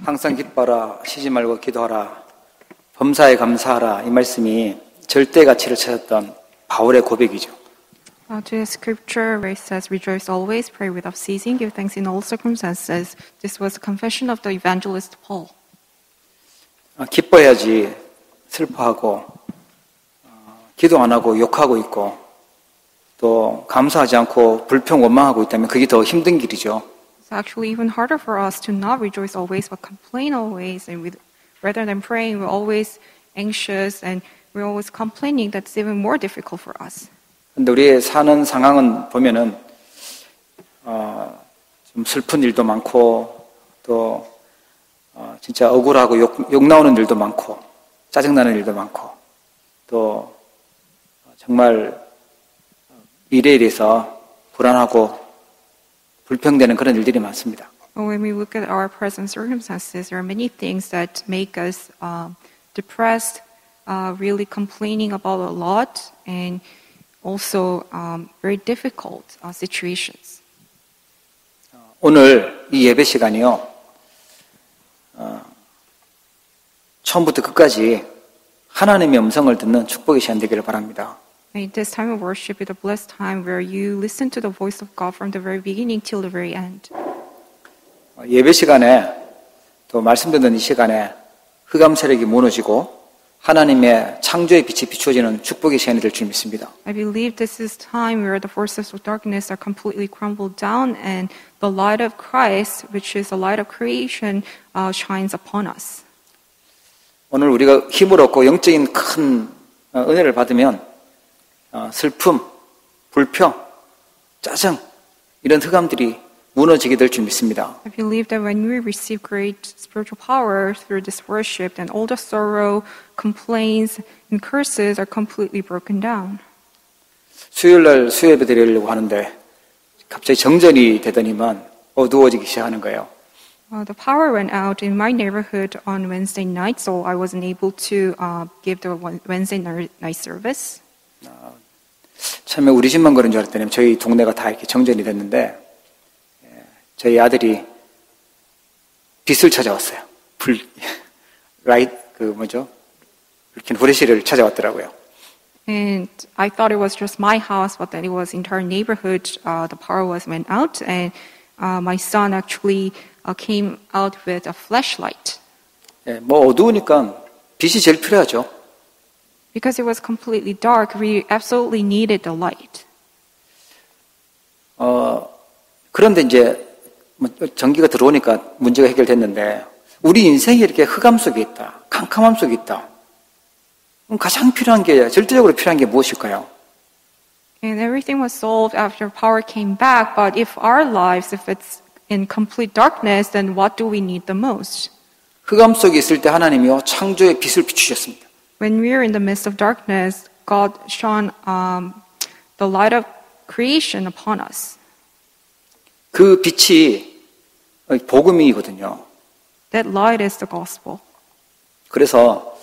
항상 기뻐라, 쉬지 말고 기도하라, 범사에 감사하라. 이 말씀이 절대 가치를 찾았던 바울의 고백이죠. To the scripture where it says, rejoice always, pray without ceasing, give thanks in all circumstances. This was a confession of the evangelist Paul. 기뻐해야지 슬퍼하고 기도 안 하고 욕하고 있고 또 감사하지 않고 불평 원망하고 있다면 그게 더 힘든 길이죠. It's actually even harder for us to not rejoice always but complain always, and rather than praying we're always anxious and we're always complaining. That's even more difficult for us. 근데 우리의 사는 상황은 보면은 좀 슬픈 일도 많고 또 진짜 억울하고 욕 나오는 일도 많고 짜증나는 일도 많고 또 정말 미래에 대해서 불안하고 불평되는 그런 일들이 많습니다. When we look at our present circumstances, there are many things that make us depressed, really complaining about a lot, and also very difficult situations. 오늘 이 예배 시간이요, 처음부터 끝까지 하나님의 음성을 듣는 축복의 시간 되기를 바랍니다. This time of worship is a blessed time where you listen to the voice of God from the very beginning till the very end. 예배 시간에 또 말씀 듣는 이 시간에 흑암 세력이 무너지고 하나님의 창조의 빛이 비추어지는 축복의 시간이 될 줄 믿습니다. I believe this is time where the forces of darkness are completely crumbled down and the light of Christ, which is the light of creation, shines upon us. 오늘 우리가 힘을 얻고 영적인 큰 은혜를 받으면 슬픔, 불평, 짜증 이런 흑암들이 무너지게 될 줄 믿습니다. I believe that when we receive great spiritual power through this worship, then all the sorrow, complaints, and curses are completely broken down. 수요일 날 수요예배 드리려고 하는데 갑자기 정전이 되더니만 어두워지기 시작하는 거예요. The power went out in my neighborhood on Wednesday night, so I wasn't able to give the Wednesday night service. 처음에 우리 집만 그런 줄 알았더니 저희 동네가 다 이렇게 정전이 됐는데 저희 아들이 빛을 찾아왔어요. 이렇게 후레쉬를 찾아왔더라고요. And I thought it was just my house, but that it was entire neighborhood. The power went out, and my son actually came out with a flashlight. 뭐 어두우니까 빛이 제일 필요하죠. Because it was completely dark, we absolutely needed the light. 그런데 이제 전기가 들어오니까 문제가 해결됐는데 우리 인생이 이렇게 흑암 속에 있다, 캄캄함 속에 있다. 그럼 가장 필요한 게 절대적으로 필요한 게 무엇일까요? And everything was solved after power came back. But if our lives, if it's in complete darkness, then what do we need the most? 흑암 속에 있을 때 하나님이요 창조의 빛을 비추셨습니다. When we are in the midst of darkness, God shone the light of creation upon us. 그 빛이 복음이거든요. That light is the gospel. 그래서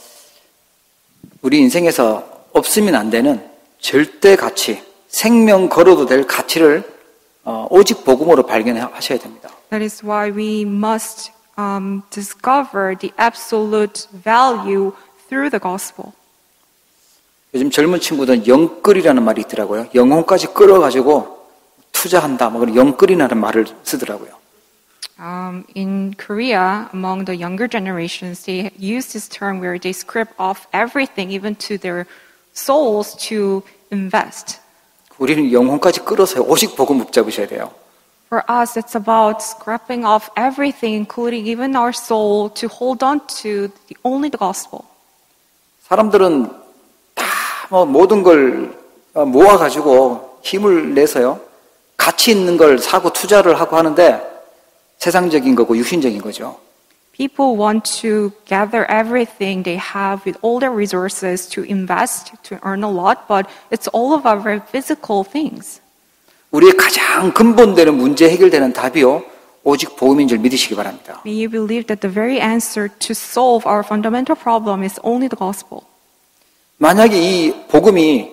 우리 인생에서 없으면 안 되는 절대 가치, 생명 걸어도 될 가치를 오직 복음으로 발견하셔야 됩니다. That is why we must discover the absolute value through the gospel. 요즘 젊은 친구들은 영끌이라는 말이 있더라고요. 영혼까지 끌어가지고 투자한다, 뭐 그런 영끌이라는 말을 쓰더라고요. In Korea, among the younger generations, they use this term where they scrape off everything, even to their souls, to invest. 우리는 영혼까지 끌어서 오직 복음 붙잡으셔야 돼요. For us, it's about scrapping off everything, including even our soul, to hold on to only the gospel. 사람들은 다 모든 걸 모아가지고 힘을 내서요. 가치 있는 걸 사고 투자를 하고 하는데 세상적인 거고 육신적인 거죠. People want to gather everything they have with all their resources to invest, to earn a lot, but it's all about very physical things. 우리의 가장 근본되는 문제 해결되는 답이요. 오직 복음인 줄 믿으시기 바랍니다. May you believe that the very answer to solve our fundamental problem is only the gospel. 만약에 이 복음이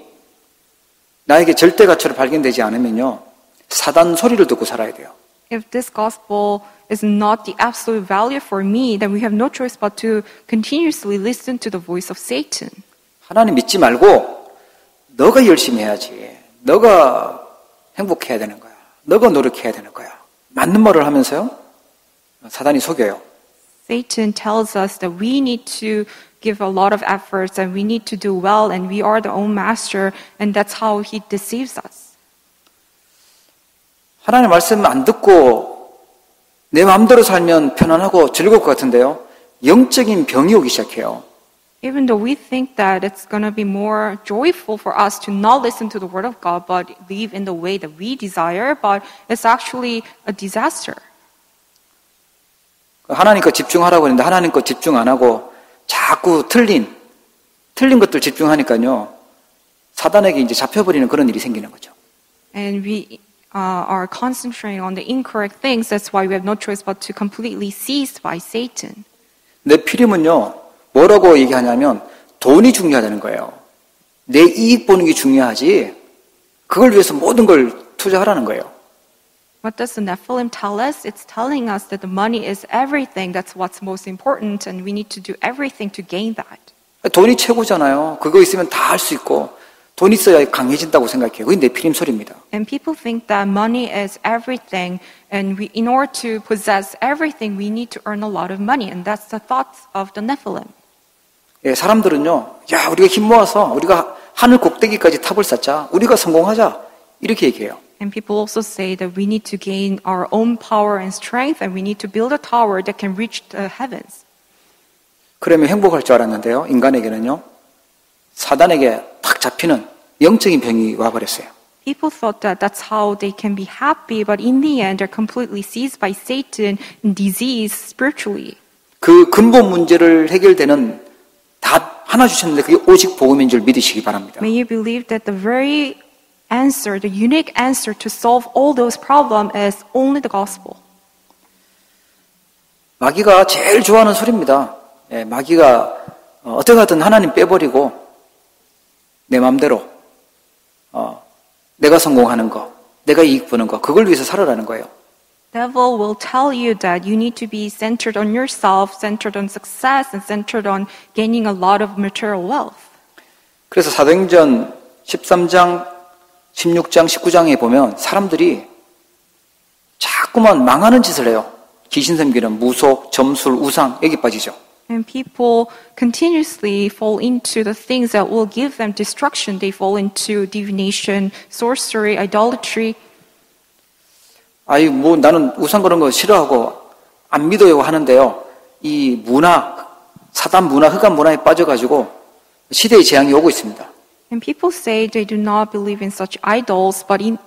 나에게 절대 가치로 발견되지 않으면요. 사단 소리를 듣고 살아야 돼요. If this gospel is not the absolute value for me, then we have no choice but to continuously listen to the voice of Satan. 하나님 믿지 말고 너가 열심히 해야지. 너가 행복해야 되는 거야. 너가 노력해야 되는 거야. 맞는 말을 하면서요. 사단이 속여요. Satan tells us that we need to give a lot of efforts and we need to do well and we are the own master and that's how he deceives us. 하나님 말씀 안 듣고 내 마음대로 살면 편안하고 즐거울 것 같은데요. 영적인 병이 오기 시작해요. Even though we think that it's going to be more joyful for us to not listen to the word of God but live in the way that we desire, but it's actually a disaster. 하나님 거 집중하라고 했는데 하나님 거 집중 안 하고 자꾸 틀린 것들 집중하니까요. 사단에게 이제 잡혀버리는 그런 일이 생기는 거죠. And we are concentrating on the incorrect things. That's why we have no choice but to completely seized by Satan. 내 필임은요. 뭐라고 얘기하냐면 돈이 중요하다는 거예요. 내 이익 보는 게 중요하지 그걸 위해서 모든 걸 투자하라는 거예요. What does the Nephilim tell us? It's telling us that the money is everything. That's what's most important, and we need to do everything to gain that. 돈이 최고잖아요. 그거 있으면 다 할 수 있고 돈 있어야 강해진다고 생각해요. 그게 내 필임 소리입니다. And people think that money is everything, and in order to possess everything, we need to earn a lot of money, and that's the thoughts of the Nephilim. 예, 사람들은요, 야, 우리가 힘 모아서 우리가 하늘 꼭대기까지 탑을 쌓자. 우리가 성공하자. 이렇게 얘기해요. And people also say that we need to gain our own power and strength, and we need to build a tower that can reach the heavens. 그러면 행복할 줄 알았는데요. 인간에게는요. 사단에게 탁 잡히는 영적인 병이 와버렸어요. People thought that that's how they can be happy, but in the end, they're completely seized by Satan and disease spiritually. 그 근본 문제를 해결되는 답 하나 주셨는데 그게 오직 복음인 줄 믿으시기 바랍니다. May you believe that the very answer, the unique answer to solve all those problems is only the gospel. 마귀가 제일 좋아하는 소리입니다. 예, 마귀가 어떻게 하든 하나님 빼버리고 내 마음대로 내가 성공하는 거, 내가 이익 보는 거 그걸 위해서 살아라는 거예요. Devil will tell you that you need to be centered on yourself, centered on success, and centered on gaining a lot of material wealth. 그래서 사도행전 13장 16장, 19장에 보면 사람들이 자꾸만 망하는 짓을 해요. 귀신 섬기는 무속, 점술, 우상, 여기 빠지죠. And people continuously fall into the things that will give them destruction. They fall into divination, sorcery, idolatry. 아이, 나는 우상 그런 거 싫어하고 안 믿어요 하는데요. 이 문화, 사단 문화, 흑암 문화에 빠져가지고 시대의 재앙이 오고 있습니다. And people say they do not believe in such idols, but in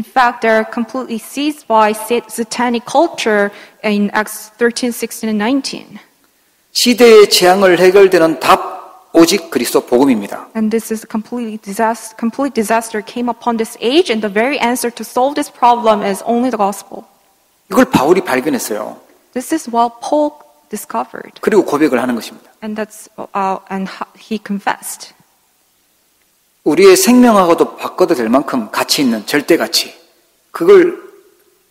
fact, they're completely seized by satanic culture in Acts 13, 16, and 19. 시대의 재앙을 해결되는 답, 오직 그리스도 복음입니다. And this is complete disaster came upon this age, and the very answer to solve this problem is only the gospel. 이걸 바울이 발견했어요. This is what Paul discovered. 그리고 고백을 하는 것입니다. And he confessed. 우리의 생명하고도 바꿔도 될 만큼 가치 있는 절대 가치. 그걸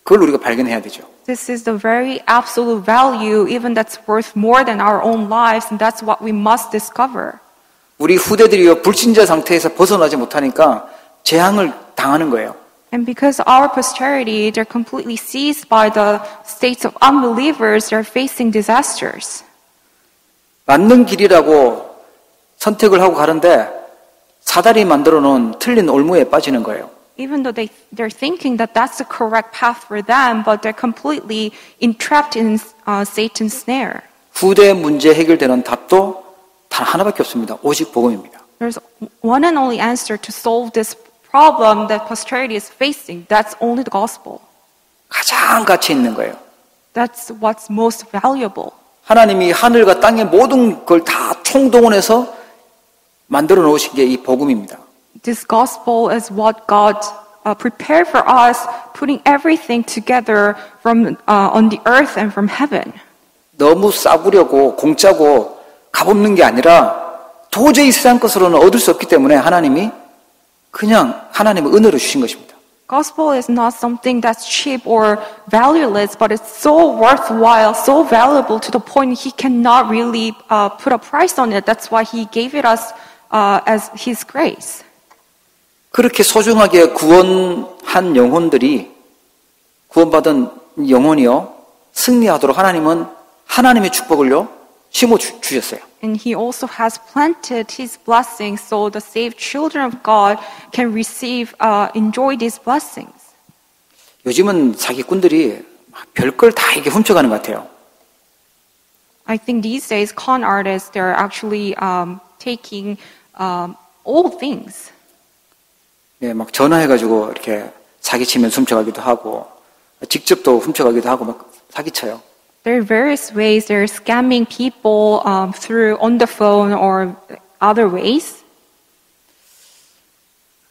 우리가 발견해야 되죠. This is the very absolute value, even that's worth more than our own lives, and that's what we must discover. 우리 후대들이요 불신자 상태에서 벗어나지 못하니까 재앙을 당하는 거예요. And because our posterity, they're completely seized by the states of unbelievers, they're facing disasters. 맞는 길이라고 선택을 하고 가는데 사단이 만들어 놓은 틀린 올무에 빠지는 거예요. Even though they're thinking that that's the correct path for them, but they're completely entrapped in Satan's snare. 후대 문제 해결되는 답도 단 하나밖에 없습니다. 오직 복음입니다. There's one and only answer to solve this problem that posterity is facing. That's only the gospel. 가장 가치 있는 거예요. That's what's most valuable. 하나님이 하늘과 땅의 모든 걸 다 총동원해서 만들어 놓으신 게 이 복음입니다. This gospel is what God prepared for us, putting everything together from on the earth and from heaven. 너무 싸구려고 공짜고 값없는 게 아니라 도저히 세상 것으로는 얻을 수 없기 때문에 하나님이 그냥 하나님의 은혜로 주신 것입니다. Gospel is not something that's cheap or valueless, but it's so worthwhile, so valuable to the point he cannot really put a price on it. That's why he gave it us as his grace. 그렇게 소중하게 구원한 영혼들이 구원받은 영혼이요 승리하도록 하나님은 하나님의 축복을요 심어 주셨어요. And he also has planted his blessings so the saved children of God can receive, enjoy these blessings. 요즘은 사기꾼들이 별걸 다 이게 훔쳐가는 것 같아요. I think these days con artists, they're actually taking all things. 예, 막 전화해가지고 이렇게 사기치면 훔쳐가기도 하고 직접도 훔쳐가기도 하고 막 사기쳐요. There are various ways they're scamming people through on the phone or other ways.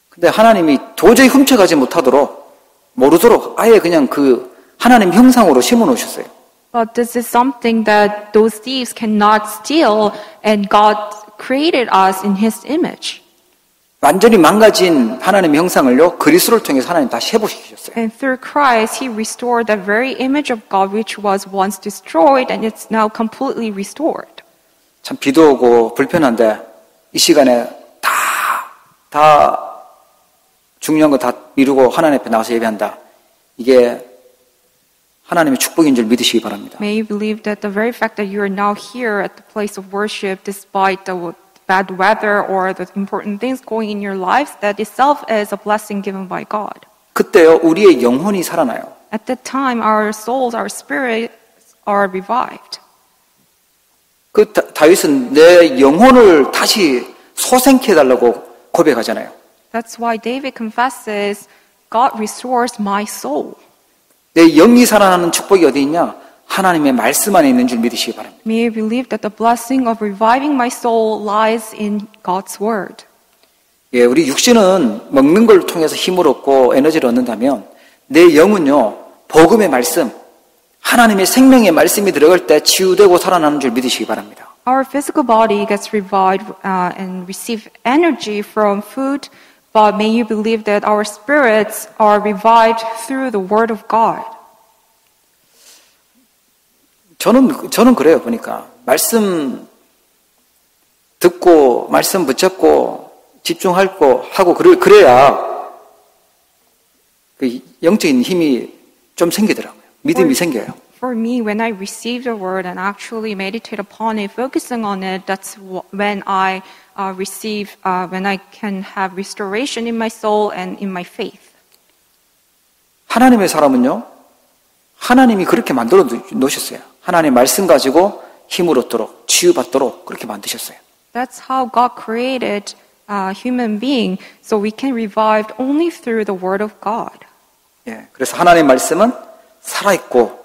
근데 하나님이 도저히 훔쳐가지 못하도록 모르도록 아예 그냥 그 하나님 형상으로 심어 놓으셨어요. But this is something that those thieves cannot steal, and God created us in His image. 완전히 망가진 하나님의 형상을요 그리스도를 통해서 하나님 다시 회복시키셨어요. And through Christ, He restored the very image of God which was once destroyed, and it's now completely restored. 참 비도 오고 불편한데 이 시간에 다 중요한 거 다 미루고 하나님 앞에 나와서 예배한다. 이게 하나님의 축복인 줄 믿으시기 바랍니다. May you believe that the very fact that you are now here at the place of worship, despite the bad weather or the important things going in your lives, that itself is a blessing given by God. 그때요 우리의 영혼이 살아나요. At that time, our souls, our spirits are revived. 그 다윗은 내 영혼을 다시 소생케 해달라고 고백하잖아요. That's why David confesses, God restores my soul. 내 영이 살아나는 축복이 어디 있냐? 하나님의 말씀 안에 있는 줄 믿으시기 바랍니다. May you believe that the blessing of reviving my soul lies in God's word. 예, 우리 육신은 먹는 걸 통해서 힘을 얻고 에너지를 얻는다면 내 영은요 복음의 말씀, 하나님의 생명의 말씀이 들어갈 때 치유되고 살아나는 줄 믿으시기 바랍니다. Our physical body gets revived and receive energy from food, but may you believe that our spirits are revived through the word of God. 저는 그래요 보니까 말씀 듣고 말씀 붙잡고 집중하고 하고 그래야 그 영적인 힘이 좀 생기더라고요. 믿음이 생겨요. For me, when I receive the word and actually meditate upon it, focusing on it, that's when I when I can have restoration in my soul and in my faith. 하나님의 사람은요, 하나님이 그렇게 만들어 놓으셨어요. 하나님의 말씀 가지고 힘을 얻도록, 치유받도록 그렇게 만드셨어요. That's how God created a human being, so we can revive only through the word of God. 예, 그래서 하나님의 말씀은 살아있고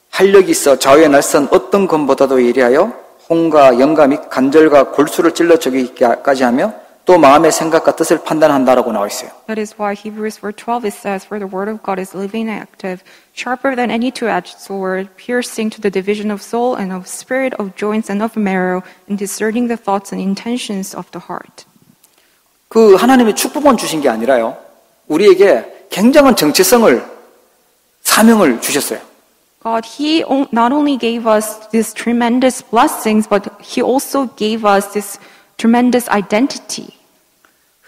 활력이 있어 좌우에 날선 어떤 검보다도 예리하여 혼과 영과 및 관절과 골수를 찔러 저기까지 하며 또 마음의 생각과 뜻을 판단한다라고 나와 있어요. That is why Hebrews 4:12 it says, "For the word of God is living and active, sharper than any two-edged sword, piercing to the division of soul and of spirit, of joints and of marrow, and discerning the thoughts and intentions of the heart." 그 하나님의 축복만 주신 게 아니라요. 우리에게 굉장한 정체성을 사명을 주셨어요. God, He not only gave us these tremendous blessings, but He also gave us this tremendous identity.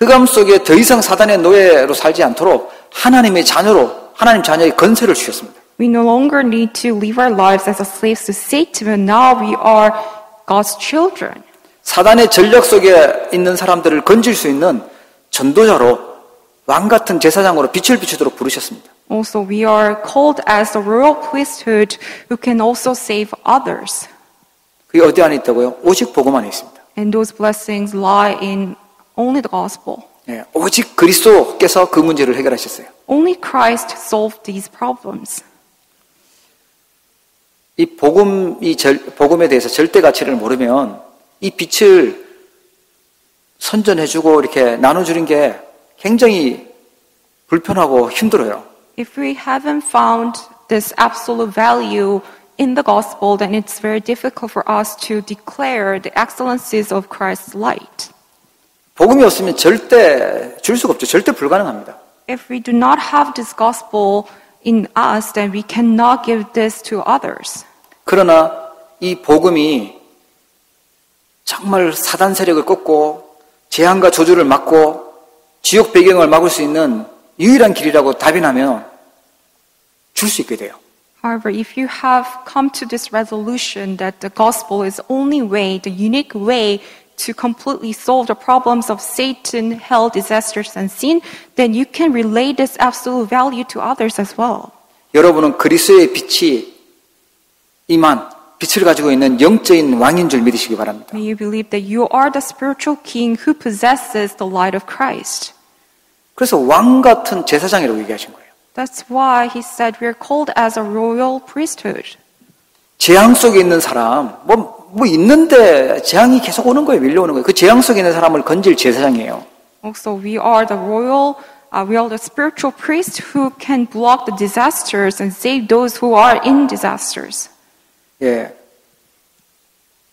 흑암 속에 더 이상 사단의 노예로 살지 않도록 하나님의 자녀로 하나님 자녀의 건세를 주셨습니다. We no longer need to live our lives as slaves to Satan, but now we are God's children. 사단의 전력 속에 있는 사람들을 건질 수 있는 전도자로 왕 같은 제사장으로 빛을 비추도록 부르셨습니다. Also, we are called as the royal priesthood who can also save others. 그게 어디 안에 있다고요? 오직 복음 안에 있습니다. And those blessings lie in only the gospel. 예, 오직 그리스도께서 그 문제를 해결하셨어요. Only Christ solved these problems. 이 복음에 대해서 절대 가치를 모르면 이 빛을 선전해주고 이렇게 나눠주는 게 굉장히 불편하고 힘들어요. If we haven't found this absolute value in the gospel, then it's very difficult for us to declare the excellencies of Christ's light. 복음이 없으면 절대 줄 수가 없죠. 절대 불가능합니다. If we do not have this gospel in us, then we cannot give this to others. 그러나 이 복음이 정말 사단 세력을 꺾고 재앙과 저주를 막고 지옥 배경을 막을 수 있는 유일한 길이라고 답변하면 줄 수 있게 돼요. However, if you have come to this resolution that the gospel is the only way, the unique way to completely solve the problems of Satan, hell, disasters, and sin, then you can relay this absolute value to others as well. 여러분은 그리스도의 빛이 임한 빛을 가지고 있는 영적인 왕인 줄 믿으시기 바랍니다. May you believe that you are the spiritual king who possesses the light of Christ. 그래서 왕 같은 제사장이라고 얘기하신 거예요. That's why he said we are called as a royal priesthood. 재앙 속에 있는 사람, 뭐 있는데 재앙이 계속 오는 거예요. 밀려오는 거예요. 그 재앙 속에 있는 사람을 건질 제사장이에요. Also, we are the spiritual priests who can block the disasters and save those who are in disasters. 예.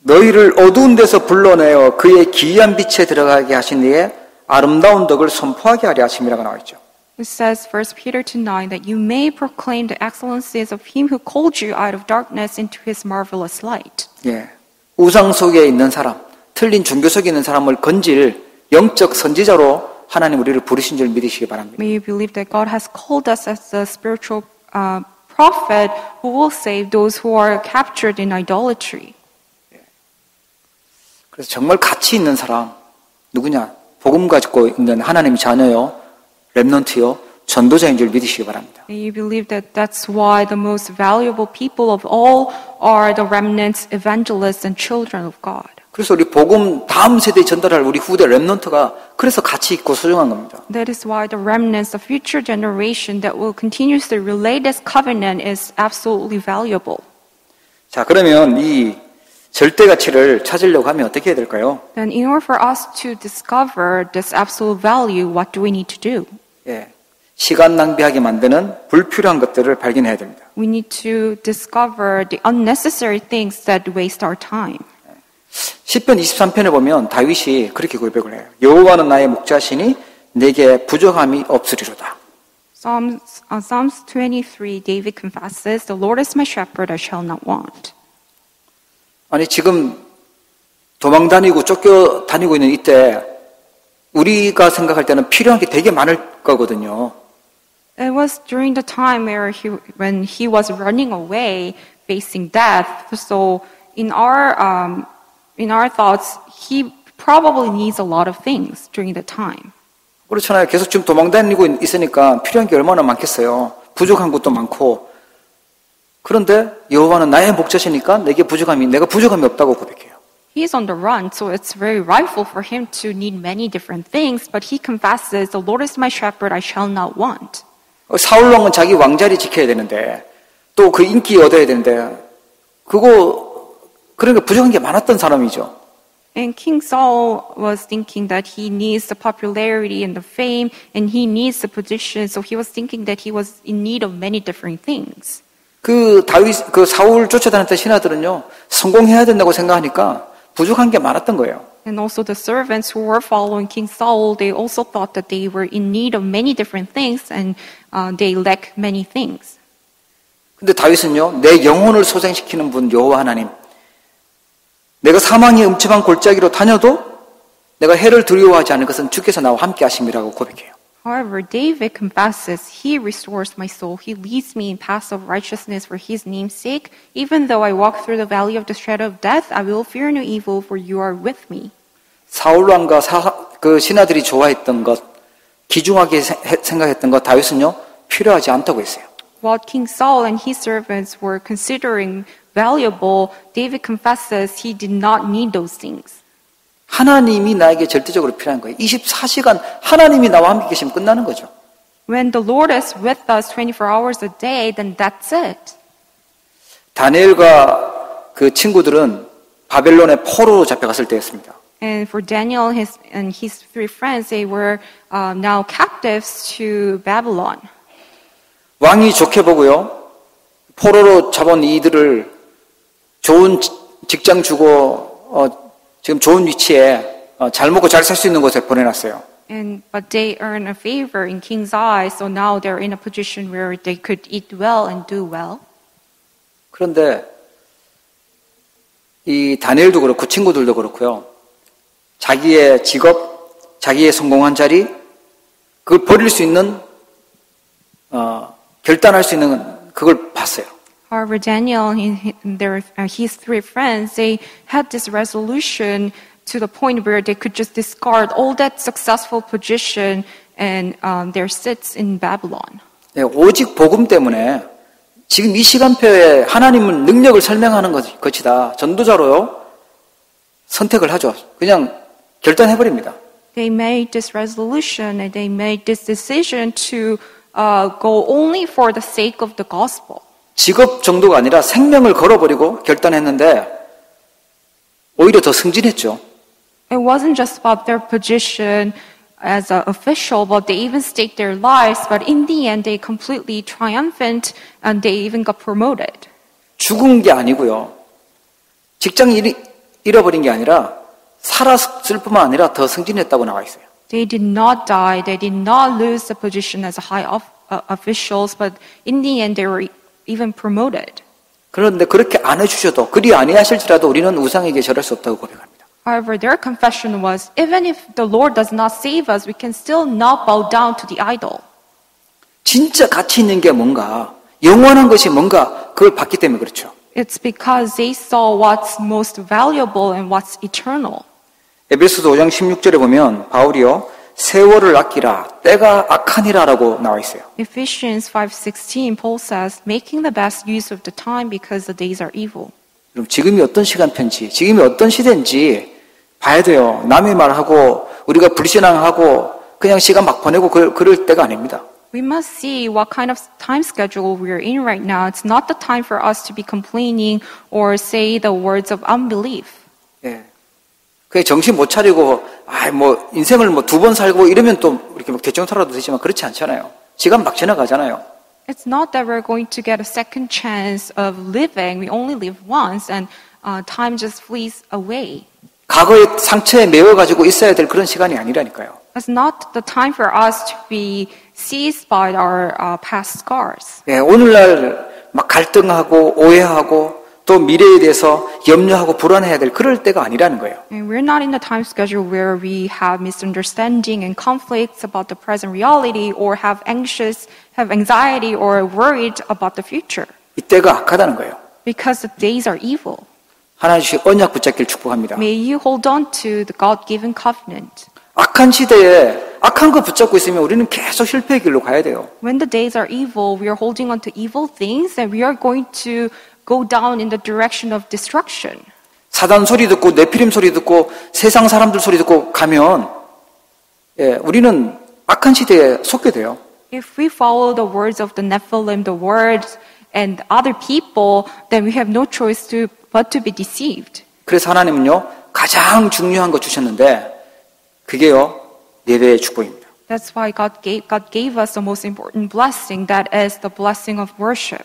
너희를 어두운 데서 불러내어 그의 기이한 빛에 들어가게 하신 이의 아름다운 덕을 선포하게 하려 하심이라고 나와 있죠. It says, 1 Peter 2:9, that you may proclaim the excellencies of him who called you out of darkness into his marvelous light. 예. 우상 속에 있는 사람, 틀린 종교 속에 있는 사람을 건질 영적 선지자로 하나님 우리를 부르신 줄 믿으시기 바랍니다. May you believe that God has called us as the spiritual prophet who will save those who are captured in idolatry. 그래서 정말 가치 있는 사람 누구냐? 복음 가지고 있는 하나님의 자녀요, 렘넌트요, 전도자인 줄 믿으시기 바랍니다. May you believe that that's why the most valuable people of all are the remnants, evangelists, and children of God. 그래서 우리 복음 다음 세대에 전달할 우리 후대 렘넌트가 그래서 가치 있고 소중한 겁니다. That is why the remnants, the future generation that will continuously relay this covenant is absolutely valuable. 자, 그러면 이 절대 가치를 찾으려고 하면 어떻게 해야 될까요? Then in order for us to discover this absolute value, what do we need to do? 예. 시간 낭비하게 만드는 불필요한 것들을 발견해야 됩니다. We need to discover the unnecessary things that waste our time. 시편 23편에 보면 다윗이 그렇게 고백을 해요. 여호와는 나의 목자시니 내게 부족함이 없으리로다. Psalms 23, David confesses, "The Lord is my shepherd; I shall not want." 아니 지금 도망 다니고 쫓겨 다니고 있는 이때 우리가 생각할 때는 필요한 게 되게 많을 거거든요. It was during the time when he was running away, facing death. So in our thoughts, he probably needs a lot of things during the time. 그렇잖아요. 계속 지금 도망 다니고 있으니까 필요한 게 얼마나 많겠어요. 부족한 것도 많고. 그런데 여호와는 나의 목자시니까 내가 부족함이 없다고 고백해요. He's on the run, so it's very rightful for him to need many different things, but he confesses, "The Lord is my shepherd, I shall not want." 사울 왕은 자기 왕자리 지켜야 되는데 또 그 인기 얻어야 되는데 그러니까 부족한 게 많았던 사람이죠. And King Saul was thinking that he needs the popularity and the fame, and he needs the position, so he was thinking that he was in need of many different things. 그 사울 쫓아다녔던 신하들은요, 성공해야 된다고 생각하니까 부족한 게 많았던 거예요. And also the servants who were following King Saul, they also thought that they were in need of many different things, and they lacked many things. 근데 다윗은요, 내 영혼을 소생시키는 분 여호와 하나님, 내가 사망의 음침한 골짜기로 다녀도 내가 해를 두려워하지 않을 것은 주께서 나와 함께 하심이라고 고백해요. However, David confesses, "He restores my soul. He leads me in paths of righteousness for His name's sake. Even though I walk through the valley of the shadow of death, I will fear no evil, for you are with me." 사울 왕과 그 신하들이 좋아했던 것, 귀중하게 생각했던 것 다윗은요 필요하지 않다고 했어요. What King Saul and his servants were considering valuable, David confesses he did not need those things. 하나님이 나에게 절대적으로 필요한 거예요. 24시간 하나님이 나와 함께 계시면 끝나는 거죠. When the Lord is with us 24 hours a day, then that's it. 다니엘과 그 친구들은 바벨론의 포로로 잡혀갔을 때였습니다. And for Daniel and his three friends, they were now captives to Babylon. 왕이 좋게 보고요. 포로로 잡은 이들을 좋은 직장 주고 지금 좋은 위치에 잘 먹고 잘 살 수 있는 곳에 보내놨어요. But they earn a favor in king's eyes, so now they're in a position where they could eat well and do well. 그런데 이 다니엘도 그렇고 친구들도 그렇고요. 자기의 직업, 자기의 성공한 자리, 그걸 버릴 수 있는 결단할 수 있는 그걸 봤어요. However, Daniel and his three friends, they had this resolution to the point where they could just discard all that successful position and their seats in Babylon. 네, 오직 복음 때문에 지금 이 시간표에 하나님은 능력을 설명하는 것이다. 전도자로요. 선택을 하죠. 그냥 결단해버립니다. They made this resolution and they made this decision to go only for the sake of the gospel. 직업 정도가 아니라 생명을 걸어버리고 결단했는데 오히려 더 승진했죠. It wasn't just about their position as an official, but they even staked their lives. But in the end, they completely triumphant and they even got promoted. 죽은 게 아니고요. 직장 잃어버린 게 아니라 살았을 뿐만 아니라 더 승진했다고 나와 있어요. They did not die. They did not lose the position as high officials, but in the end, they were even promoted. 그런데 그렇게 안 해주셔도 그리 아니하실지라도 우리는 우상에게 절할 수 없다고 고백합니다. However, their confession was, even if the Lord does not save us, we can still not bow down to the idol. 진짜 가치 있는 게 뭔가, 영원한 것이 뭔가 그걸 봤기 때문에 그렇죠. It's because they saw what's most valuable and what's eternal. 에베소서 5장 16절에 보면 바울이요, 세월을 아끼라, 때가 악하니라라고 나와 있어요. Ephesians 5:16, Paul says, making the best use of the time because the days are evil. 그럼 지금이 어떤 시간편지, 지금이 어떤 시대인지 봐야 돼요. 남의 말하고 우리가 불신앙하고 그냥 시간 막 보내고 그럴 때가 아닙니다. We must see what kind of time schedule we're in right now. It's not the time for us to be complaining or say the words of unbelief. 예. 그게 정신 못 차리고, 인생을 두 번 살고 이러면 또 이렇게 막 대충 살아도 되지만 그렇지 않잖아요. 시간 막 지나가잖아요. It's not that we're going to get a second chance of living. We only live once and time just flees away. 과거의 상처에 매여가지고 있어야 될 그런 시간이 아니라니까요. It's not the time for us to be seized by our past scars. 예, 오늘날 막 갈등하고 오해하고 또 미래에 대해서 염려하고 불안해야 될 그럴 때가 아니라는 거예요. And we're not in the time schedule where we have misunderstanding and conflicts about the present reality or have anxiety or worried about the future. 이때가 악하다는 거예요. Because the days are evil. 하나님 주신 언약 붙잡기를 축복합니다. May you hold on to the God-given covenant. 악한 시대에 악한 거 붙잡고 있으면 우리는 계속 실패의 길로 가야 돼요. When the days are evil, we are holding on to evil things and we are going to go down in the direction of destruction. 사단 소리 듣고 네피림 소리 듣고 세상 사람들 소리 듣고 가면 우리는 악한 시대에 속게 돼요. If we follow the words of the Nephilim, the words and other people, then we have no choice but to be deceived. 그래서 하나님은요 가장 중요한 거 주셨는데 그게요 예배의 축복입니다. That's why God gave us the most important blessing, that is the blessing of worship.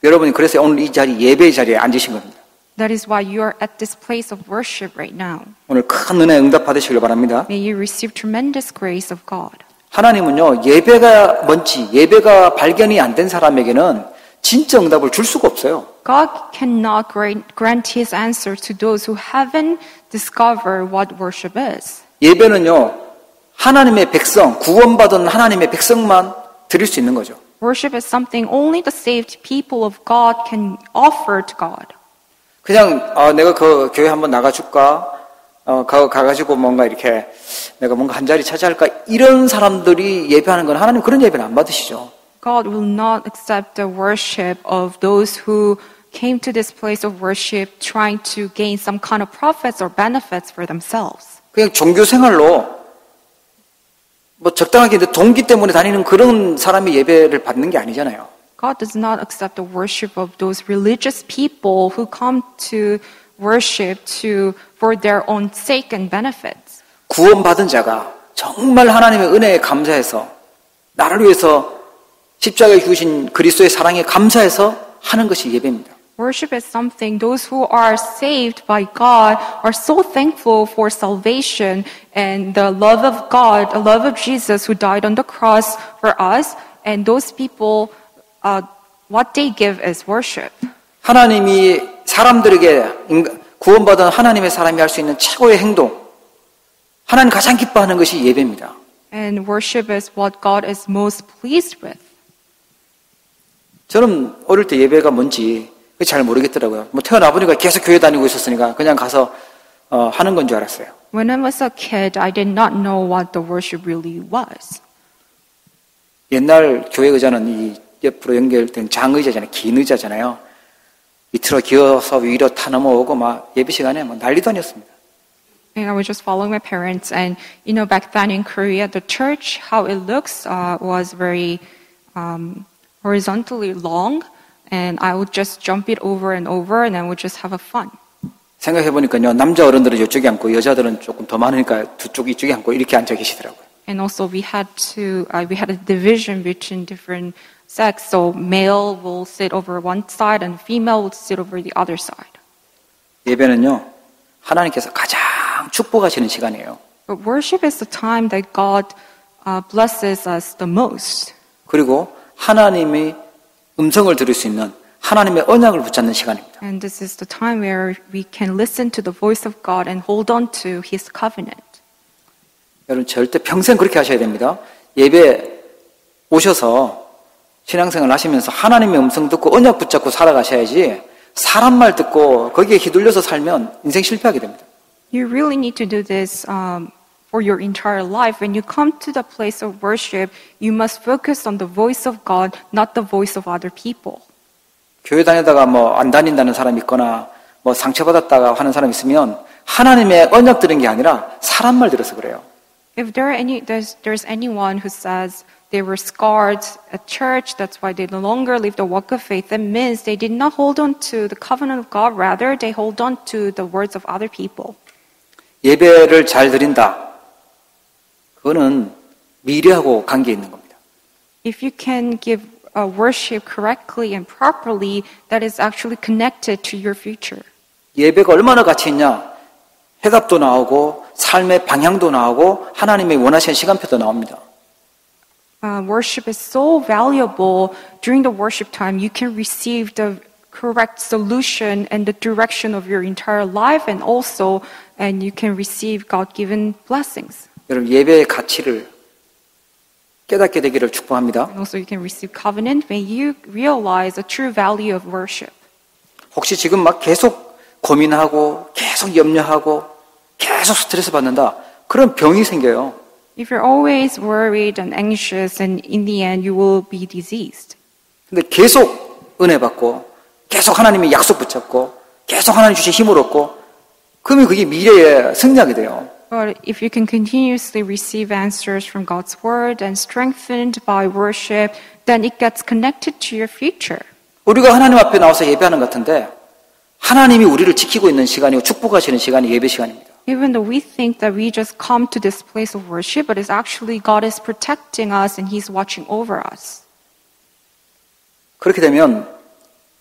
여러분이 그래서 오늘 이 자리 예배의 자리에 앉으신 겁니다. That is why you are at this place of worship right now. 오늘 큰 은혜 응답 받으시길 바랍니다. May you receive tremendous grace of God. 하나님은요 예배가 뭔지 예배가 발견이 안 된 사람에게는 진짜 응답을 줄 수가 없어요. God cannot grant His answer to those who haven't discovered what worship is. 예배는요 하나님의 백성, 구원받은 하나님의 백성만 드릴 수 있는 거죠. Worship is something only the saved people of God can offer to God. 그냥 내가 그 교회 한번 나가줄까? 가가지고 뭔가 이렇게 내가 뭔가 한 자리 차지할까? 이런 사람들이 예배하는 건 하나님 그런 예배는 안 받으시죠. God will not accept the worship of those who came to this place of worship trying to gain some kind of profits or benefits for themselves. 그냥 종교 생활로 적당하게 동기 때문에 다니는 그런 사람이 예배를 받는 게 아니잖아요. God does not accept the worship of those religious people who come to worship for their own sake and benefits. 구원받은 자가 정말 하나님의 은혜에 감사해서 나를 위해서 십자가에 죽으신 그리스도의 사랑에 감사해서 하는 것이 예배입니다. Worship is something those who are saved by God are so thankful for salvation and the love of God, the love of Jesus who died on the cross for us. And those people, what they give is worship. 하나님이 사람들에게 구원받은 하나님의 사람이 할 수 있는 최고의 행동, 하나님 가장 기뻐하는 것이 예배입니다. And worship is what God is most pleased with. 저는 어릴 때 예배가 뭔지 잘 모르겠더라고요. 뭐 태어나 보니까 계속 교회 다니고 있었으니까 그냥 가서 하는 건 줄 알았어요. When I was a kid, I did not know what the worship really was. 옛날 교회 의자는 이 옆으로 연결된 장의자잖아요. 긴 의자잖아요. 밑으로 기어서 위로 타 넘어오고 막 예배 시간에 막 난리도 아니었습니다. And I was just following my parents, and back then in Korea, the church, how it looks, was very horizontally long, and I would just jump it over, and I would just have a fun. 생각해 보니까요, 남자 어른들은 이쪽에 앉고 여자들은 조금 더 많으니까 두 쪽 이쪽에 앉고 이렇게 앉아 계시더라고요. And also we had a division between different sex, so male will sit over one side and female will sit over the other side. 예배는요, 하나님께서 가장 축복하시는 시간이에요. But worship is the time that God blesses us the most. 그리고 하나님의 음성을 들을 수 있는 하나님의 언약을 붙잡는 시간입니다. And this is the time where we can listen to the voice of God and hold on to His covenant. 여러분 절대 평생 그렇게 하셔야 됩니다. 예배 오셔서 신앙생활 하시면서 하나님의 음성 듣고 언약 붙잡고 살아가셔야지 사람 말 듣고 거기에 휘둘려서 살면 인생 실패하게 됩니다. You really need to do this for your entire life. When you come to the place of worship, you must focus on the voice of God, not the voice of other people. 교회 다니다가 뭐 안 다닌다는 사람이 있거나 뭐 상처받았다가 하는 사람이 있으면 하나님의 언약 들은 게 아니라 사람 말 들어서 그래요. If there's anyone who says they were scarred at church, that's why they no longer live the walk of faith, that means they did not hold on to the covenant of God, rather they hold on to the words of other people. 예배를 잘 드린다. 그거는 미래하고 관계 있는 겁니다. If you can give worship correctly and properly, that is actually connected to your future. 예배가 얼마나 가치 있냐? 해답도 나오고 삶의 방향도 나오고 하나님의 원하시는 시간표도 나옵니다. Worship is so valuable. During the worship time, you can receive the correct solution and the direction of your entire life, and you can receive God-given blessings. 여러분 예배의 가치를 깨닫게 되기를 축복합니다. And also, you can receive covenant when you realize the true value of worship. 혹시 지금 막 계속 고민하고 계속 염려하고 계속 스트레스 받는다. 그런 병이 생겨요. If you're always worried and anxious, and in the end, you will be diseased. 근데 계속 은혜 받고 계속 하나님의 약속 붙잡고 계속 하나님 주신 힘을 얻고 그러면 그게 미래에 승리하게 돼요. But if you can continuously receive answers from God's word and strengthened by worship, then it gets connected to your future. 우리가 하나님 앞에 나와서 예배하는 것 같은데 하나님이 우리를 지키고 있는 시간이고 축복하시는 시간이 예배 시간입니다. Even though we think that we just come to this place of worship, but it's actually God is protecting us and He's watching over us. 그렇게 되면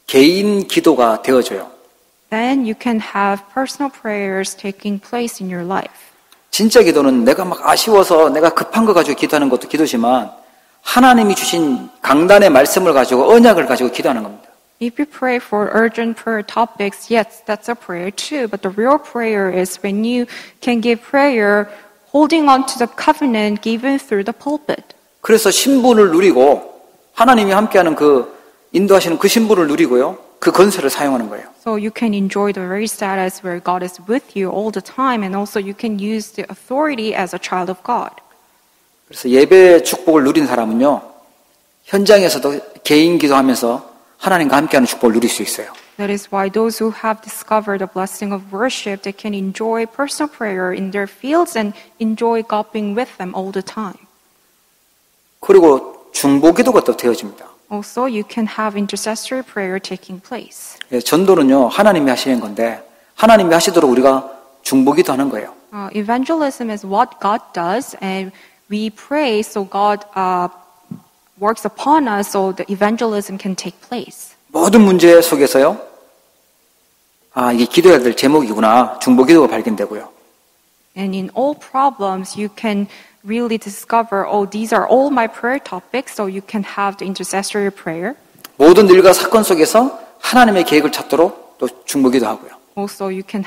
개인 기도가 되어져요. Then you can have personal prayers taking place in your life. 진짜 기도는 내가 막 아쉬워서 내가 급한 거 가지고 기도하는 것도 기도지만 하나님이 주신 강단의 말씀을 가지고 언약을 가지고 기도하는 겁니다. If you pray for urgent prayer topics, yes, that's a prayer too. But the real prayer is when you can give prayer holding on to the covenant given through the pulpit. 그래서 신분을 누리고 하나님이 함께하는 그 인도하시는 그 신분을 누리고요. 그 건설을 사용하는 거예요. So you can enjoy the very status where God is with you all the time, and also you can use the authority as a child of God. 그래서 예배 축복을 누린 사람은요. 현장에서도 개인 기도하면서 하나님과 함께하는 축복을 누릴 수 있어요. That is why those who have discovered the blessing of worship, they can enjoy personal prayer in their fields and enjoy God being with them all the time. 그리고 중보 기도가 또 되어집니다. Also, you can have intercessory prayer taking place. 전도는요, 하나님이 하시는 건데, 하나님이 하시도록 우리가 중보 기도하는 거예요. Evangelism is what God does, and we pray so God works upon us so the evangelism can take place. 모든 문제 속에서요, 아, 이게 기도해야 될 제목이구나. 중보기도가 발견되고요. And in all problems, you can really discover, oh, these are all my prayer topics, so you can have the intercessory prayer. 모든 일과 사건 속에서 하나님의 계획을 찾도록 또 중보기도 하고요. Also, you can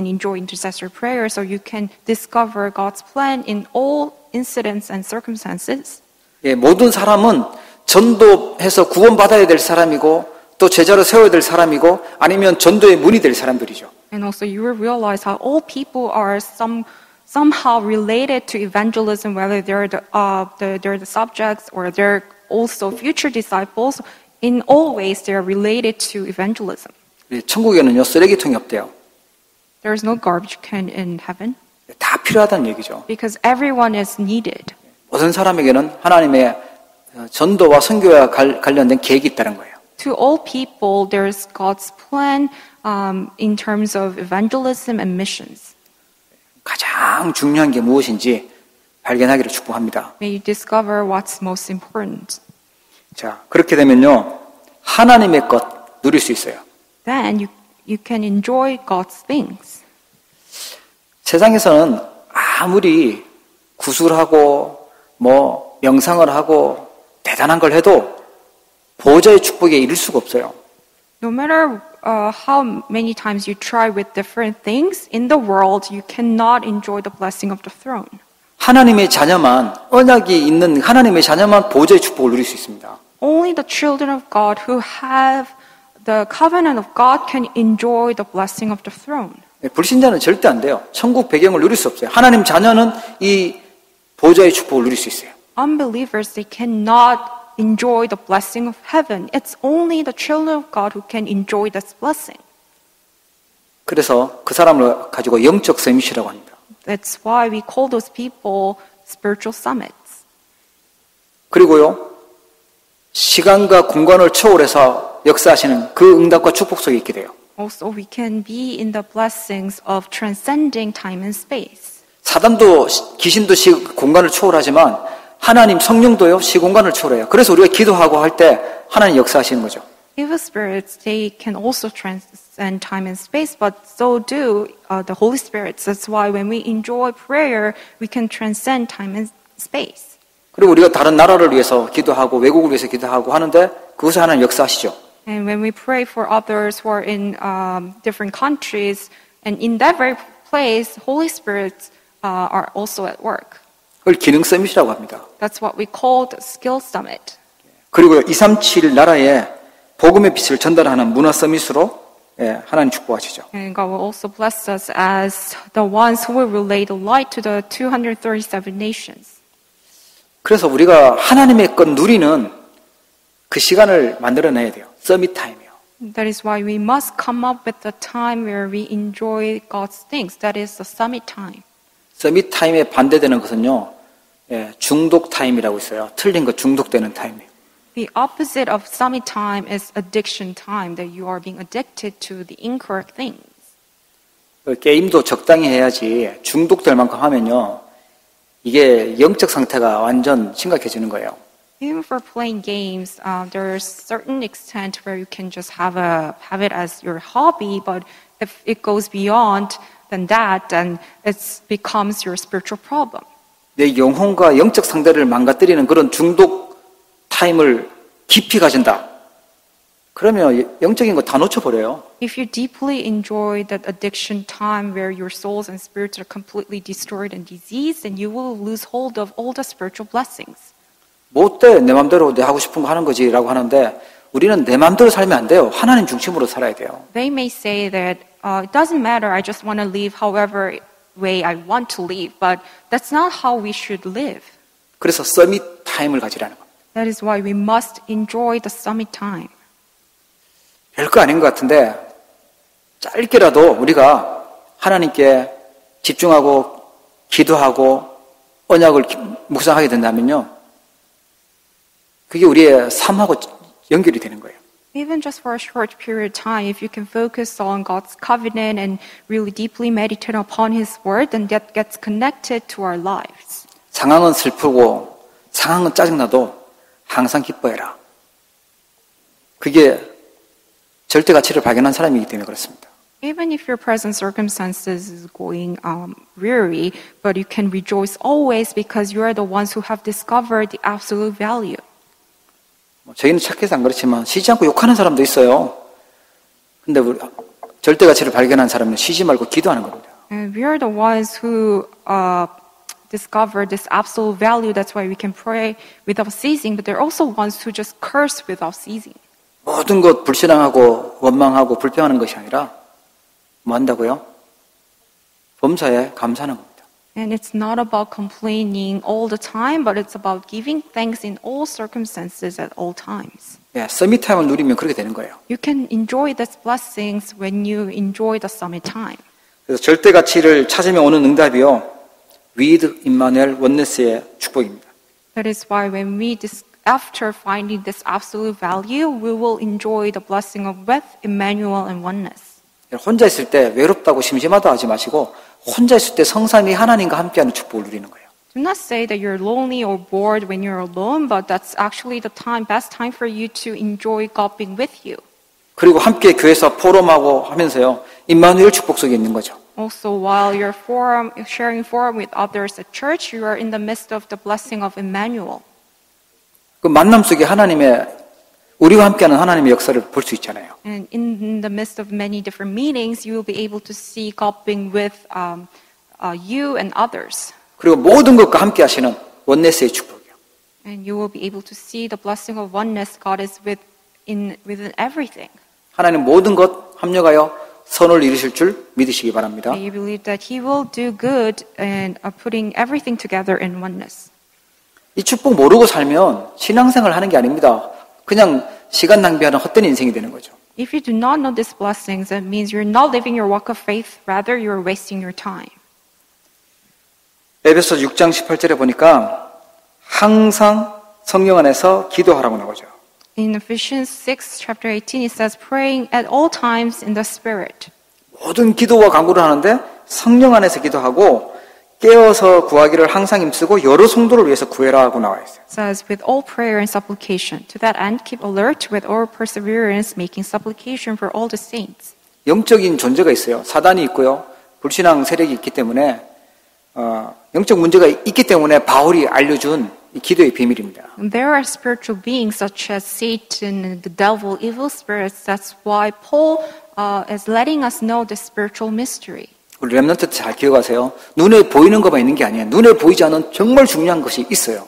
enjoy intercessory prayer, so you can discover God's plan in all incidents and circumstances. 예, 모든 사람은 전도해서 구원받아야 될 사람이고 또 제자로 세워야 될 사람이고 아니면 전도의 문이 될 사람들이죠. And also, you will realize how all people are somehow related to evangelism, whether they're the subjects or they're also future disciples. In all ways, they are related to evangelism. 예, 천국에는요 쓰레기통이 없대요. There is no garbage can in heaven 다 필요하다는 얘기죠. because everyone is needed. 모든 사람에게는 하나님의 전도와 선교와 관련된 계획이 있다는 거예요. To all people, there is God's plan in terms of evangelism and missions. 가장 중요한 게 무엇인지 발견하기를 축복합니다. May you discover what's most important. 자, 그렇게 되면요 하나님의 것 누릴 수 있어요. Then you can enjoy God's things. 세상에서는 아무리 구술하고 뭐 명상을 하고 대단한 걸 해도 보호자의 축복에 이를 수가 없어요. No matter how many times you try with different things in the world, you cannot enjoy the blessing of the throne. 하나님의 자녀만 언약이 있는 하나님의 자녀만 보호자의 축복을 누릴 수 있습니다. Only the children of God who have the covenant of God can enjoy the blessing of the throne. 불신자는 절대 안 돼요. 천국 배경을 누릴 수 없어요. 하나님 자녀는 이 보호자의 축복을 누릴 수 있어요. Unbelievers, they cannot enjoy the blessing of heaven. It's only the children of God who can enjoy this blessing. 그래서 그 사람을 가지고 영적 서밋이라고 합니다. That's why we call those people spiritual summits. 그리고요, 시간과 공간을 초월해서 역사하시는 그 응답과 축복 속에 있게 돼요. Also, we can be in the blessings of transcending time and space. 사단도 귀신도 공간을 초월하지만 하나님 성령도요 시공간을 초월해요. 그래서 우리가 기도하고 할 때 하나님 역사하시는 거죠. Evil spirits, they can also transcend time and space, but so do the Holy Spirits. That's why when we enjoy prayer, we can transcend time and space. 그리고 우리가 다른 나라를 위해서 기도하고 외국을 위해서 기도하고 하는데 그것을 하나님 역사하시죠. And when we pray for others who are in different countries, and in that very place, Holy Spirits are also at work. 그걸 기능 서밋이라고 합니다. That's what we call the skill summit. 그리고 237 나라에 복음의 빛을 전달하는 문화 서밋으로 하나님 축복하시죠. And God will also bless us as the ones who will relay the light to the 237 nations. 그래서 우리가 하나님의 것 누리는 그 시간을 만들어내야 돼요. 서밋 타임이요. That is why we must come up with the time where we enjoy God's things. That is the summit time. 서밋 타임에 반대되는 것은요, 중독 타임이라고 있어요. 틀린 거 중독되는 타임이에요. The opposite of summit time is addiction time, that you are being addicted to the incorrect things. 게임도 적당히 해야지 중독될 만큼 하면요, 이게 영적 상태가 완전 심각해지는 거예요. Even for playing games, there's certain extent where you can just have it as your hobby, but if it goes beyond than that, then it becomes your spiritual problem. 내 영혼과 영적 상태를 망가뜨리는 그런 중독 타임을 깊이 가진다. 그러면 영적인 거 다 놓쳐버려요. If you deeply enjoy that addiction time where your souls and spirits are completely destroyed and diseased, then you will lose hold of all the spiritual blessings. 뭐 어때? 내 맘대로 내 하고 싶은 거 하는 거지 라고 하는데 우리는 내 맘대로 살면 안 돼요. 하나님 중심으로 살아야 돼요. They may say that it doesn't matter, I just want to live however way I want to live, but that's not how we should live. 그래서 서밋 타임을 가지라는 겁니다. That is why we must enjoy the summit time. 별거 아닌 것 같은데 짧게라도 우리가 하나님께 집중하고 기도하고 언약을 묵상하게 된다면요. 그게 우리의 삶하고 연결이 되는 거예요. Even just for a short period of time, if you can focus on God's covenant and really deeply meditate upon His word, then that gets connected to our lives. 상황은 슬프고 상황은 짜증나도 항상 기뻐해라. 그게 절대 가치를 발견한 사람이기 때문에 그렇습니다. Even if your present circumstances is going weary, but you can rejoice always because you are the ones who have discovered the absolute value. 저희는 착해서 안 그렇지만 쉬지 않고 욕하는 사람도 있어요. 근데 우리 절대 가치를 발견한 사람은 쉬지 말고 기도하는 겁니다. And we are the ones who discover this absolute value. That's why we can pray without ceasing. But there are also ones who just curse without ceasing. 모든 것 불신앙하고 원망하고 불평하는 것이 아니라 뭐 한다고요? 범사에 감사하는 겁니다. And it's not about complaining all the time, but it's about giving thanks in all circumstances at all times. 예, 서밋 타임을 누리면 그렇게 되는 거예요. You can enjoy these blessings when you enjoy the summit time. 그래서 절대 가치를 찾으며 오는 응답이요. with 임마누엘 원네스의 축복입니다. That is why when after finding this absolute value, we will enjoy the blessing of with Emmanuel and oneness. 혼자 있을 때 외롭다고 심심하다 하지 마시고 혼자 있을 때 성삼위 하나님과 함께하는 축복을 누리는 거예요. Do not say that you're lonely or bored when you're alone, but that's actually the best time for you to enjoy God being with you. 그리고 함께 교회에서 포럼하고 하면서요. 임마누엘 축복 속에 있는 거죠. Also, while you're sharing forum with others at church, you are in the midst of the blessing of Emmanuel. 그 만남 속에 우리와 함께하는 하나님의 역사를 볼 수 있잖아요. And in the midst of many different meetings, you will be able to see God being with you and others. 그리고 모든 것과 함께하시는 원네스의 축복이요. And you will be able to see the blessing of oneness. God is within everything. 하나님 모든 것 합력하여 선을 이루실 줄 믿으시기 바랍니다. And you believe that He will do good and putting everything together in oneness. 이 축복 모르고 살면 신앙생활 하는 게 아닙니다. 그냥 시간 낭비하는 헛된 인생이 되는 거죠. If you do not know these blessings, that means you're not living your walk of faith, rather you're wasting your time. 에베소 6장 18절에 보니까 항상 성령 안에서 기도하라고 나오죠. In Ephesians 6, chapter 18, it says, praying at all times in the Spirit. 모든 기도와 간구를 하는데 성령 안에서 기도하고 깨어서 구하기를 항상 힘쓰고 여러 성도를 위해서 구해라 하고 나와 있어요. It says, with all prayer and supplication. To that end, keep alert with all perseverance, making supplication for all the saints. 영적인 존재가 있어요. 사단이 있고요. 불신앙 세력이 있기 때문에 영적 문제가 있기 때문에 바울이 알려준 이 기도의 비밀입니다. And there are spiritual beings such as Satan and the devil, evil spirits. That's why Paul is letting us know the spiritual mystery. 우리 렘넌트 잘 기억하세요. 눈에 보이는 것만 있는 게 아니에요. 눈에 보이지 않은 정말 중요한 것이 있어요.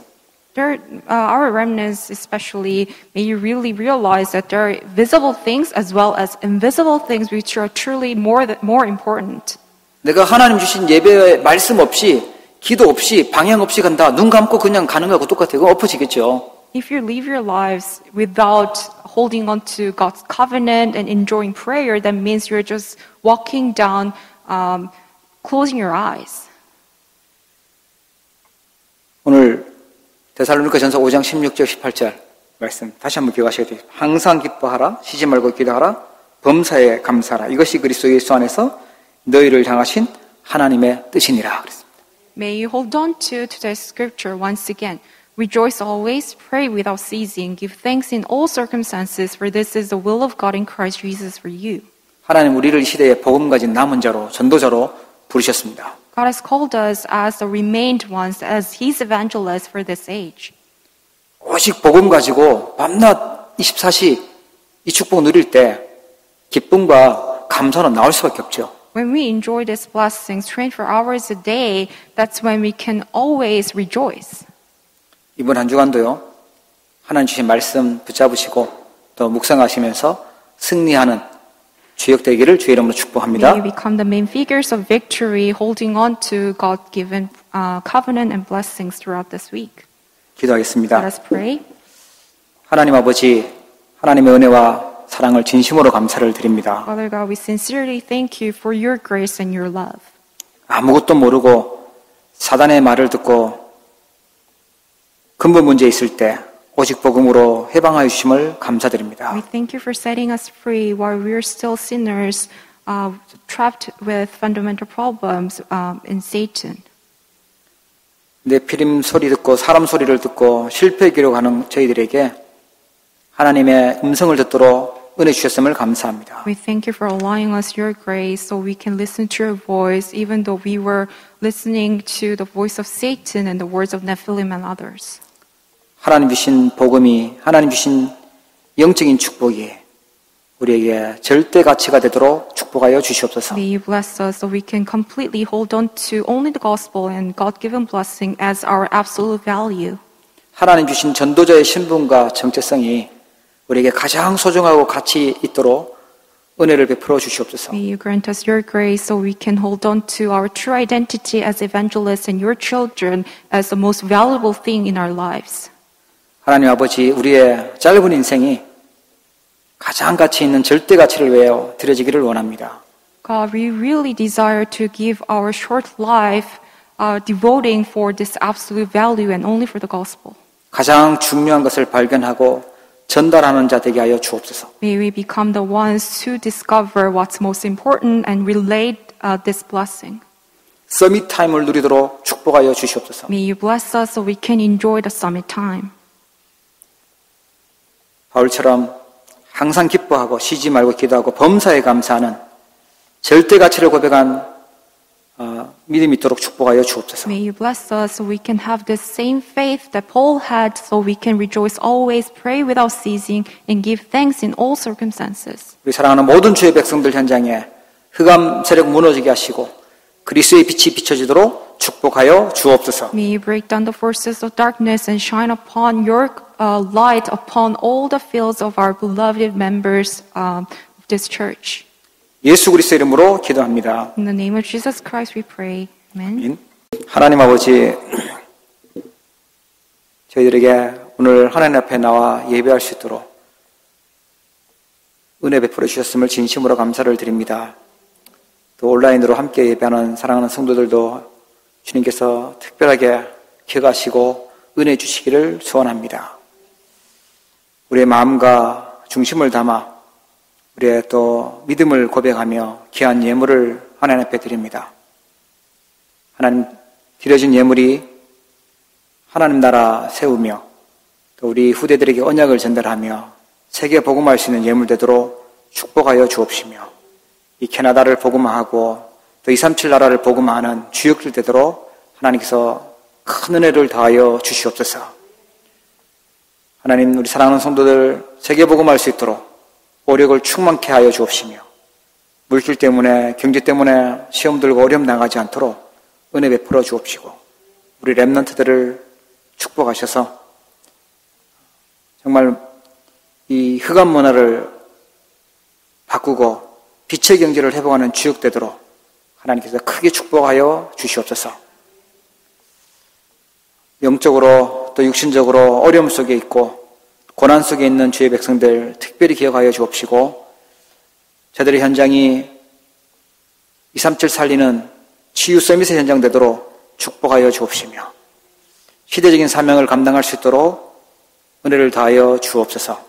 Our remnants especially, may you really realize that there are visible things as well as invisible things which are truly more important. 내가 하나님 주신 예배에 말씀 없이 기도 없이 방향 없이 간다. 눈 감고 그냥 가는 거하고 똑같아요. 그건 엎어지겠죠. If you live your lives without holding on to God's covenant and enjoying prayer, that means you're just walking down, closing your eyes. 오늘 데살로니가전서 5장 16절 18절 말씀 다시 한번 기억하셔야 돼요. 항상 기뻐하라, 쉬지 말고 기도하라, 범사에 감사하라. 이것이 그리스도 예수 안에서 너희를 향하신 하나님의 뜻이니라 그랬습니다. May you hold on to today's scripture once again. Rejoice always, pray without ceasing, give thanks in all circumstances, for this is the will of God in Christ Jesus for you. 하나님 우리를 이 시대에 복음 가진 남은 자로 전도자로 부르셨습니다. God has called us as the remained ones, as His evangelists for this age. 오직 복음 가지고 밤낮 24시 이 축복 누릴 때 기쁨과 감사는 나올 수밖에 없죠. When we enjoy these blessings, 24 hours a day, that's when we can always rejoice. 이번 한 주간도요. 하나님 주신 말씀 붙잡으시고 또 묵상하시면서 승리하는 주역되기를 주의 이름으로 축복합니다. May you become the main figures of victory, holding on to God-given covenant and blessings throughout this week. 기도하겠습니다. Let us pray. 하나님 아버지, 하나님의 은혜와 사랑을 진심으로 감사를 드립니다. Father God, we sincerely thank you for your grace and your love. 아무것도 모르고 사단의 말을 듣고 근본 문제 있을 때 오직 복음으로 해방하여 주심을 감사드립니다. We thank you for setting us free while we are still sinners, trapped with fundamental problems in Satan. 내 피림 소리 듣고 사람 소리를 듣고 실패 기록하는 저희들에게 하나님의 음성을 듣도록 은혜 주셨음을 감사합니다. We thank you for allowing us your grace so we can listen to your voice, even though we were listening to the voice of Satan and the words of Nephilim and others. 하나님 주신 복음이, 하나님 주신 영적인 축복이 우리에게 절대 가치가 되도록 축복하여 주시옵소서. May you bless us so we can completely hold on to only the gospel and God-given blessing as our absolute value. 하나님 주신 전도자의 신분과 정체성이 우리에게 가장 소중하고 가치 있도록 은혜를 베풀어 주시옵소서. May you grant us your grace so we can hold on to our true identity as evangelists and your children as the most valuable thing in our lives. 하나님 아버지, 우리의 짧은 인생이 가장 가치 있는 절대 가치를 위하여 드려지기를 원합니다. God, we really desire to give our short life devoting for this absolute value and only for the gospel. 가장 중요한 것을 발견하고 전달하는 자 되게 하여 주옵소서. May we become the ones to discover what's most important and relate this blessing. 서밋 타임을 누리도록 축복하여 주시옵소서. May you bless us so we can enjoy the summit time. 바울처럼 항상 기뻐하고 쉬지 말고 기도하고 범사에 감사하는 절대 가치를 고백한 믿음이 있도록 축복하여 주옵소서. May you bless us so we can have the same faith that Paul had, so we can rejoice always, pray without ceasing, and give thanks in all circumstances. 우리 사랑하는 모든 주의 백성들 현장에 흑암 세력 무너지게 하시고 그리스도의 빛이 비춰지도록 축복하여 주옵소서. May you break down the forces of darkness and shine upon your light upon all the fields of our beloved members of this church. 예수 그리스도 이름으로 기도합니다. In the name of Jesus Christ we pray. Amen. 하나님 아버지, 저희들에게 오늘 하나님 앞에 나와 예배할 수 있도록 은혜 베풀어 주셨음을 진심으로 감사를 드립니다. 또 온라인으로 함께 예배하는 사랑하는 성도들도 주님께서 특별하게 기억하시고 은혜 주시기를 소원합니다. 우리의 마음과 중심을 담아 우리의 또 믿음을 고백하며 귀한 예물을 하나님 앞에 드립니다. 하나님 드려진 예물이 하나님 나라 세우며 또 우리 후대들에게 언약을 전달하며 세계 복음화할 수 있는 예물 되도록 축복하여 주옵시며 이 캐나다를 복음화하고 또 237 나라를 복음화하는 주역들 되도록 하나님께서 큰 은혜를 더하여 주시옵소서. 하나님, 우리 사랑하는 성도들 세계 복음화할 수 있도록 오력을 충만케 하여 주옵시며 물질 때문에 경제 때문에 시험 들고 어려움 당하지 않도록 은혜 베풀어 주옵시고 우리 렘넌트들을 축복하셔서 정말 이 흑암 문화를 바꾸고 빛의 경제를 회복하는 주역되도록 하나님께서 크게 축복하여 주시옵소서. 영적으로 또 육신적으로 어려움 속에 있고 고난 속에 있는 주의 백성들 특별히 기억하여 주옵시고 저들의 현장이 237 살리는 치유 서밋의 현장 되도록 축복하여 주옵시며 시대적인 사명을 감당할 수 있도록 은혜를 다하여 주옵소서.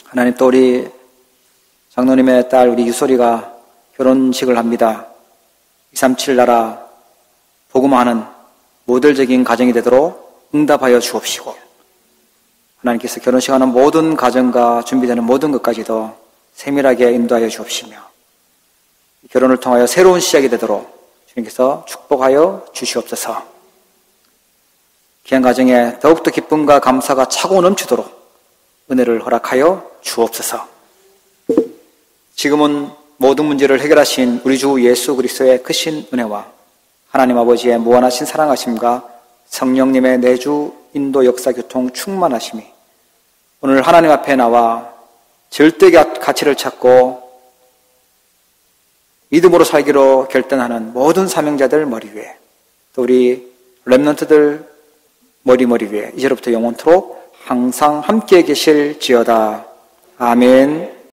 하나님, 또 우리 장로님의 딸 우리 유솔이가 결혼식을 합니다. 237 나라 복음화하는 모델적인 가정이 되도록 응답하여 주옵시고 하나님께서 결혼식하는 모든 가정과 준비되는 모든 것까지도 세밀하게 인도하여 주옵시며 결혼을 통하여 새로운 시작이 되도록 주님께서 축복하여 주시옵소서. 귀한 가정에 더욱더 기쁨과 감사가 차고 넘치도록 은혜를 허락하여 주옵소서. 지금은 모든 문제를 해결하신 우리 주 예수 그리스도의 크신 은혜와 하나님 아버지의 무한하신 사랑하심과 성령님의 내주 인도 역사 교통 충만하심이 오늘 하나님 앞에 나와 절대 가치를 찾고 믿음으로 살기로 결단하는 모든 사명자들 머리 위에 또 우리 렘넌트들 머리 위에 이제로부터 영원토록 항상 함께 계실지어다. 아멘.